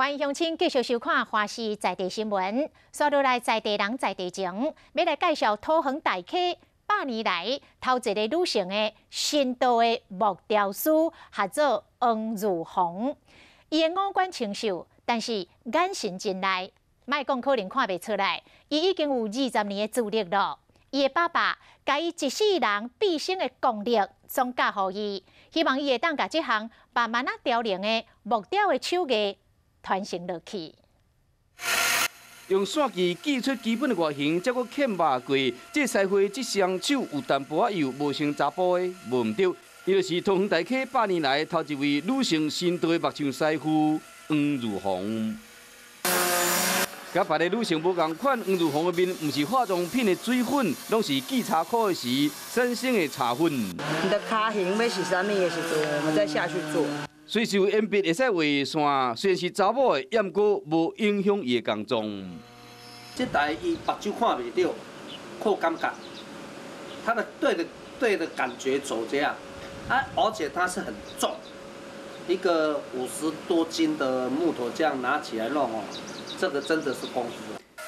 欢迎乡亲继续收看华视在地新闻。刷落来在地人在地情，要来介绍土恒大溪100年来头一个女性的新道的木雕师，合作黄如虹。伊的五官清秀，但是眼神真赖，莫讲可能看袂出来，伊已经有20年的资历了。伊的爸爸甲伊一世人毕生的功力总教予伊，希望伊会当甲这项慢慢凋零的木雕的手艺传承落去。用线锯锯出基本的外形，再搁嵌肉过，这师傅这双手有淡薄仔油，无像查甫的，无毋对。伊就是土恒大溪100年来头一位女性新道的木匠师傅黄如虹。甲别个女性无共款，黄如虹的面毋是化妆品的水粉，拢是锯茶苦的时产生的茶粉。你的骹型要是啥物的时阵，我们再下去做。随手鉛笔会使画线，虽然是查某的，也毋过无影响伊的工作。这台伊目睭看袂到，靠感觉，他的对的感觉走这样，而且它是很重，一个50多斤的木头这样拿起来弄哦，这个真的是功夫。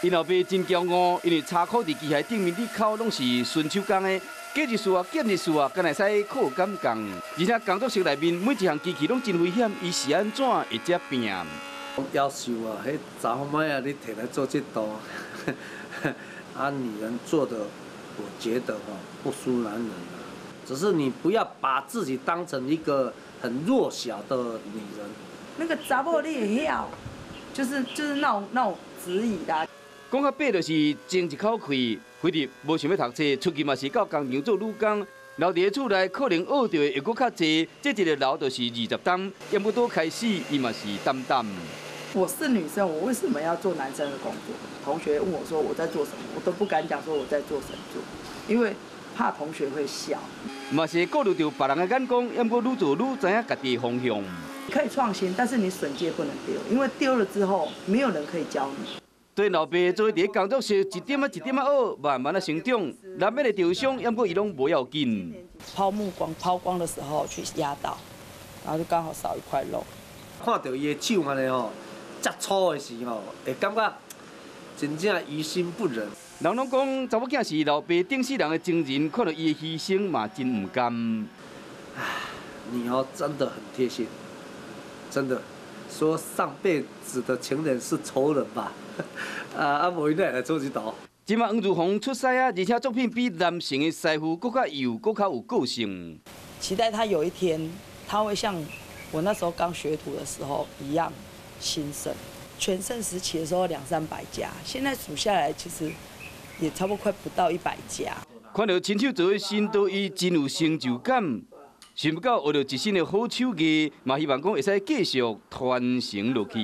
因老爸真骄傲，因为茶苦伫机械顶面咧烤拢是顺手工的，割一束啊，剪一束啊，敢会使靠感觉。而且工作室内面每一项机器拢真危险，伊是安怎会遮拼？夭寿啊，迄查某妹啊，你摕来做这道，女人做的，我觉得不输男人啊。只是你不要把自己当成一个很弱小的女人。那个查某你会晓，就是那种质疑啦。讲较白就是争一口气，非得无想要读册，出去嘛是到工厂做女工，留伫厝内可能学到的会搁较济。这一个留就是20担，也不多开始，伊嘛是担担。我是女生，我为什么要做男生的工作？同学问我说我在做什么，我都不敢讲说我在做神作，因为怕同学会笑。嘛是顾虑到别人的眼光，也不过愈做愈知影家己的方向。可以创新，但是你笋戒不能丢，因为丢了之后没有人可以教你。对老爸做伫工作室一点仔学，慢慢成长，难免会受伤，也不过伊拢无要紧。抛光的时候去压到，然后就刚好少一块肉。看到伊的手安尼吼，遮粗的时候，会感觉真正于心不忍。人拢讲查某囝是老爸顶世人的情人，看到伊的牺牲嘛真唔甘。你真的很贴心，真的。说上辈子的情人是仇人吧？无伊来做这道。即马黄如虹出师啊，而且作品比男性的师傅搁较幼，搁较有个性。期待他有一天，他会像我那时候刚学徒的时候一样兴盛。全盛时期的时候200-300家，现在数下来其实也差不多快不到100家。看到亲手做的新刀，伊真有成就感。想不到学到一身的好手艺，嘛希望讲会使继续传承落去。